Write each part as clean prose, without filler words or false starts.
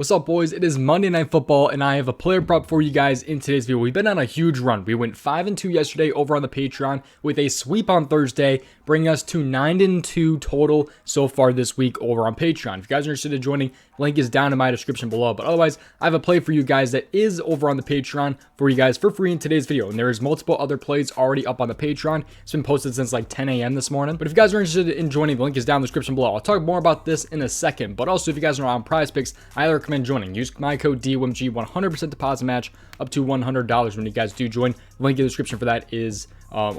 What's up, boys? It is Monday Night Football, and I have a player prop for you guys in today's video. We've been on a huge run. We went 5-2 yesterday over on the Patreon with a sweep on Thursday, bringing us to 9-2 total so far this week over on Patreon. If you guys are interested in joining, link is down in my description below. But otherwise, I have a play for you guys that is over on the Patreon for you guys for free in today's video. And there is multiple other plays already up on the Patreon. It's been posted since like 10 a.m. this morning. But if you guys are interested in joining, the link is down in the description below. I'll talk more about this in a second. But also, if you guys are on prizepicks, I recommend joining. Use my code DOMG, 100% deposit match up to $100 when you guys do join. The link in the description for that is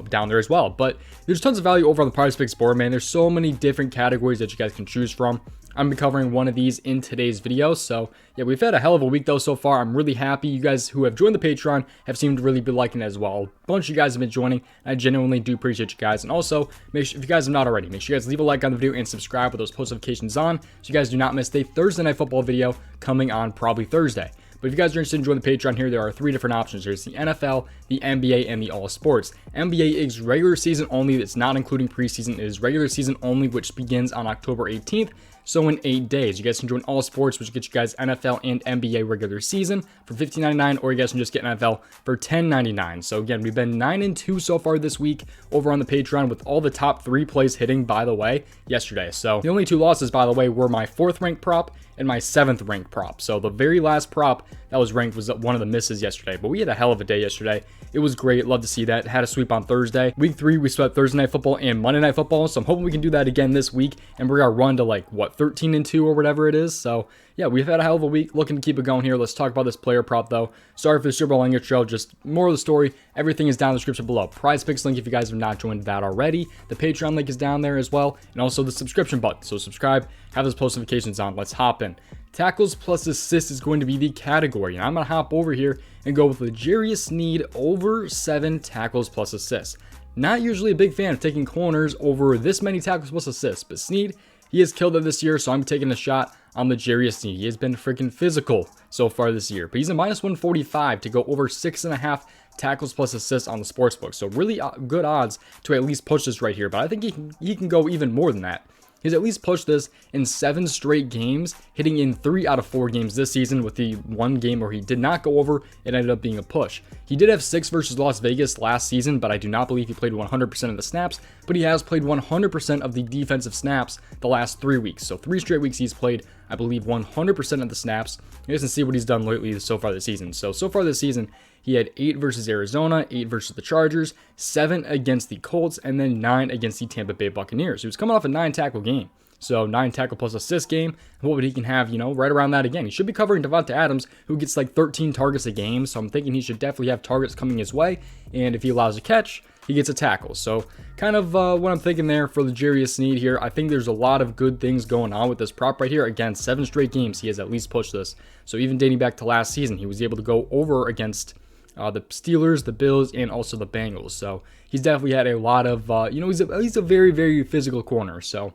down there as well. But there's tons of value over on the prizepicks board, man. There's so many different categories that you guys can choose from. I'm be covering one of these in today's video. So yeah, we've had a hell of a week though so far. I'm really happy. You guys who have joined the Patreon have seemed to really be liking it as well. A bunch of you guys have been joining. I genuinely do appreciate you guys. And also, make sure, if you guys have not already, make sure you guys leave a like on the video and subscribe with those post notifications on, so you guys do not miss the Thursday Night Football video coming on probably Thursday. But if you guys are interested in joining the Patreon here, there are three different options. There's the NFL, the NBA, and the All Sports. NBA is regular season only. It's not including preseason. It is regular season only, which begins on October 18th. So in 8 days, you guys can join All Sports, which gets you guys NFL and NBA regular season for $15.99, or you guys can just get NFL for $10.99. So again, we've been 9-2 so far this week over on the Patreon, with all the top 3 plays hitting, by the way, yesterday. So the only 2 losses, by the way, were my 4th ranked prop and my 7th ranked prop. So the very last prop that was ranked was one of the misses yesterday, but we had a hell of a day yesterday. It was great. Love to see that. Had a sweep on Thursday. Week 3, we swept Thursday Night Football and Monday Night Football. So I'm hoping we can do that again this week and bring our run to like, what, 13-2 or whatever it is. So yeah, we've had a hell of a week. Looking to keep it going here. Let's talk about this player prop though. Sorry for the Super Bowl intro. Just more of the story. Everything is down in the description below. PrizePicks link if you guys have not joined that already. The Patreon link is down there as well. And also the subscription button. So subscribe, have those post notifications on. Let's hop in. Tackles plus assists is going to be the category, and I'm going to hop over here and go with L'Jarius Sneed over 7 tackles plus assists. Not usually a big fan of taking corners over this many tackles plus assists, but Sneed, he has killed it this year, so I'm taking a shot on L'Jarius Sneed. He has been freaking physical so far this year, but he's a minus 145 to go over 6.5 tackles plus assists on the sportsbook, so really good odds to at least push this right here, but I think he can go even more than that. He's at least pushed this in 7 straight games, hitting in 3 out of 4 games this season, with the one game where he did not go over. It ended up being a push. He did have 6 versus Las Vegas last season, but I do not believe he played 100% of the snaps, but he has played 100% of the defensive snaps the last 3 weeks. So 3 straight weeks he's played, I believe, 100% of the snaps. You guys can see what he's done lately so far this season. So far this season, he had 8 versus Arizona, 8 versus the Chargers, 7 against the Colts, and then 9 against the Tampa Bay Buccaneers. He was coming off a 9 tackle game. So 9 tackle plus assist game. What would he can have, right around that again? He should be covering Davante Adams, who gets like 13 targets a game. So I'm thinking he should definitely have targets coming his way. And if he allows a catch, he gets a tackle. So kind of what I'm thinking there for L'Jarius Sneed here. I think there's a lot of good things going on with this prop right here. Again, 7 straight games he has at least pushed this. So even dating back to last season, he was able to go over against the Steelers, the Bills, and also the Bengals. So he's definitely had a lot of, he's a very, very physical corner. So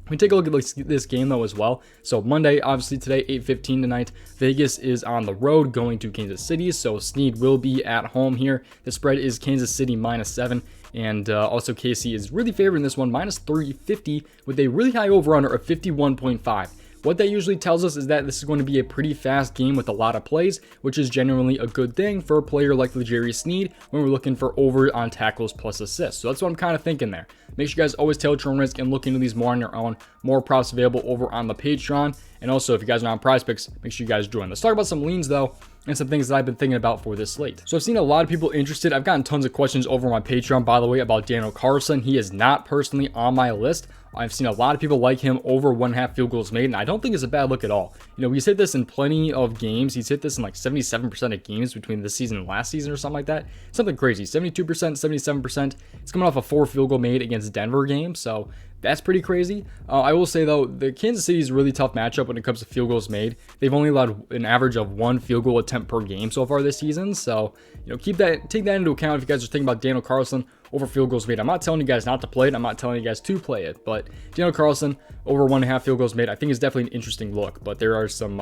we take a look at this game though as well. So Monday, obviously today, 8:15 tonight. Vegas is on the road going to Kansas City. So Sneed will be at home here. The spread is Kansas City -7. And also KC is really favoring this one, -350, with a really high over-under of 51.5. What that usually tells us is that this is going to be a pretty fast game with a lot of plays, which is generally a good thing for a player like L'Jarius Sneed when we're looking for over on tackles plus assists. So that's what I'm kind of thinking there. Make sure you guys always tailor your own risk and look into these more on your own. More props available over on the Patreon. And also, if you guys are on PrizePicks, make sure you guys join. Let's talk about some leans though, and some things that I've been thinking about for this slate. So I've seen a lot of people interested. I've gotten tons of questions over on my Patreon, by the way, about Daniel Carlson. He is not personally on my list. I've seen a lot of people like him over 1.5 field goals made, and I don't think it's a bad look at all. He's hit this in plenty of games. He's hit this in like 77% of games between this season and last season or something like that. Something crazy. 72%, 77%. It's coming off a 4 field goal made against Denver game, so that's pretty crazy. I will say though, the Kansas City is a really tough matchup when it comes to field goals made. They've only allowed an average of 1 field goal attempt per game so far this season. So, take that into account if you guys are thinking about Daniel Carlson over field goals made. I'm not telling you guys not to play it. I'm not telling you guys to play it. But Daniel Carlson over 1.5 field goals made, I think is definitely an interesting look. But there are some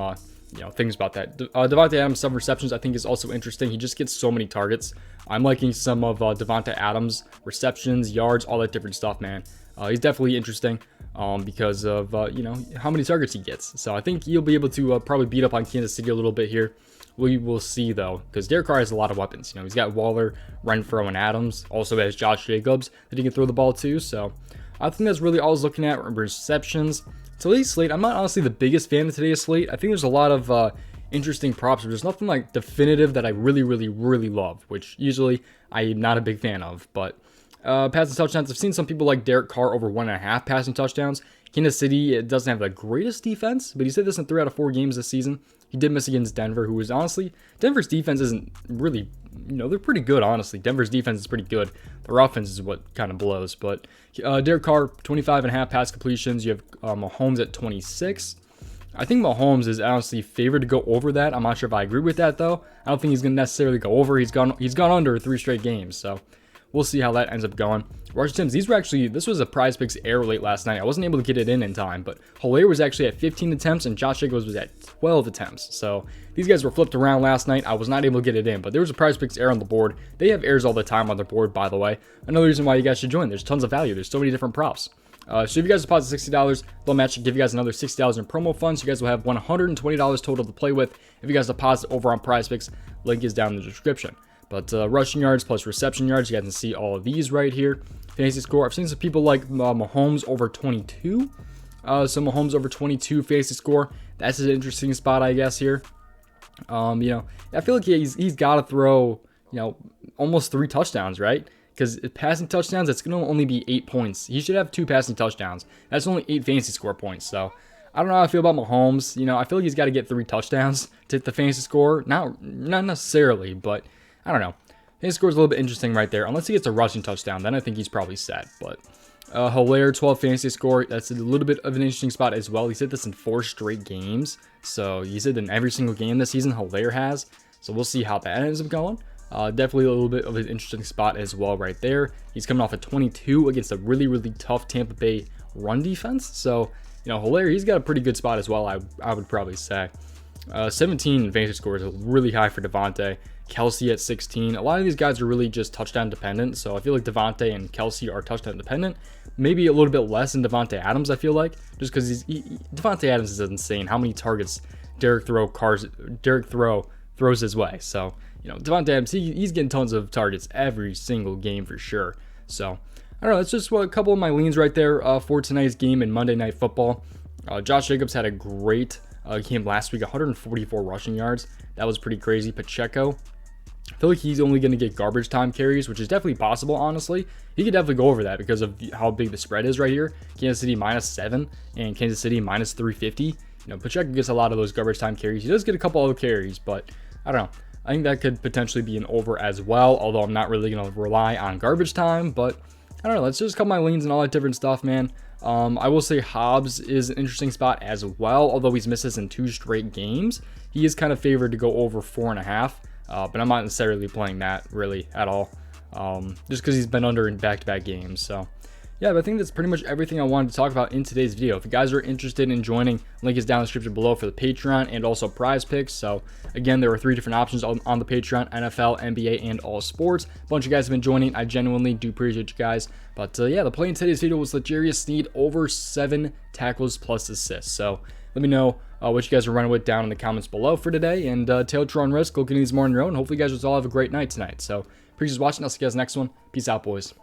things about that. Davante Adams, 7 receptions, I think is also interesting. He just gets so many targets. I'm liking some of Davante Adams receptions, yards, all that different stuff, man. He's definitely interesting. because of, how many targets he gets. So I think he'll be able to probably beat up on Kansas City a little bit here. We will see, though, because Derek Carr has a lot of weapons. He's got Waller, Renfro, and Adams. Also has Josh Jacobs that he can throw the ball to. So I think that's really all I was looking at. Receptions. Today's slate, I'm not honestly the biggest fan of today's slate. I think there's a lot of interesting props, but there's nothing like definitive that I really, really, really love, which usually I'm not a big fan of. But passing touchdowns, I've seen some people like Derek Carr over 1.5 passing touchdowns. Kansas City, it doesn't have the greatest defense, but he said this in 3 out of 4 games this season. He did miss against Denver, who was honestly, Denver's defense isn't really, they're pretty good, honestly. Denver's defense is pretty good. Their offense is what kind of blows. But Derek Carr, 25.5 pass completions. You have Mahomes at 26. I think Mahomes is honestly favored to go over that. I'm not sure if I agree with that, though. I don't think he's going to necessarily go over. He's gone under 3 straight games, so we'll see how that ends up going. Rush attempts, this was a prize picks error late last night. I wasn't able to get it in time, but Hilaire was actually at 15 attempts and Josh Jacobs was at 12 attempts. So these guys were flipped around last night. I was not able to get it in, but there was a prize picks error on the board. They have errors all the time on their board, by the way. Another reason why you guys should join. There's tons of value. There's so many different props. So if you guys deposit $60, they'll match and give you guys another $60 in promo funds. So you guys will have $120 total to play with. If you guys deposit over on prize picks, link is down in the description. But rushing yards plus reception yards, you guys can see all of these right here. Fantasy score, I've seen some people like Mahomes over 22. So Mahomes over 22 fantasy score. That's an interesting spot, I guess, here. I feel like he's got to throw, almost 3 touchdowns, right? Because passing touchdowns, it's going to only be 8 points. He should have 2 passing touchdowns. That's only 8 fantasy score points. So I don't know how I feel about Mahomes. I feel like he's got to get 3 touchdowns to hit the fantasy score. Not necessarily, but I don't know. His score is a little bit interesting right there. Unless he gets a rushing touchdown, then I think he's probably set. But Hilaire, 12 fantasy score. That's a little bit of an interesting spot as well. He's hit this in 4 straight games. So he's hit in every single game this season, Hilaire has. So we'll see how that ends up going. Definitely a little bit of an interesting spot as well right there. He's coming off a 22 against a really, really tough Tampa Bay run defense. So, Hilaire, he's got a pretty good spot as well, I would probably say. 17 fantasy score is really high for Devontae. Kelsey at 16. A lot of these guys are really just touchdown dependent. So I feel like Devontae and Kelsey are touchdown dependent. Maybe a little bit less than Devontae Adams, I feel like. Just because Devontae Adams is insane. How many targets Derek throws his way. So, Devontae Adams, he's getting tons of targets every single game for sure. So, I don't know. That's just a couple of my leans right there for tonight's game in Monday Night Football. Josh Jacobs had a great game last week, 144 rushing yards. That was pretty crazy. Pacheco, I feel like he's only going to get garbage time carries, which is definitely possible, honestly. He could definitely go over that because of how big the spread is right here. Kansas City -7 and Kansas City -350. Pacheco gets a lot of those garbage time carries. He does get a couple other carries, but I don't know. I think that could potentially be an over as well, although I'm not really going to rely on garbage time, but I don't know. Let's just cut my leans and all that different stuff, man. I will say Hobbs is an interesting spot as well, although he's missed this in 2 straight games. He is kind of favored to go over 4.5, but I'm not necessarily playing that really at all, just because he's been under in back-to-back games. So yeah, but I think that's pretty much everything I wanted to talk about in today's video. If you guys are interested in joining, link is down in the description below for the Patreon and also prize picks. So again, there are 3 different options on the Patreon: NFL, NBA, and all sports. A bunch of you guys have been joining. I genuinely do appreciate you guys. But yeah, the play in today's video was L'Jarius Sneed over 7 tackles plus assists. So let me know what you guys are running with down in the comments below for today. And take your own risk, looking at these more on your own. Hopefully you guys will all have a great night tonight. So appreciate you watching. I'll see you guys next one. Peace out, boys.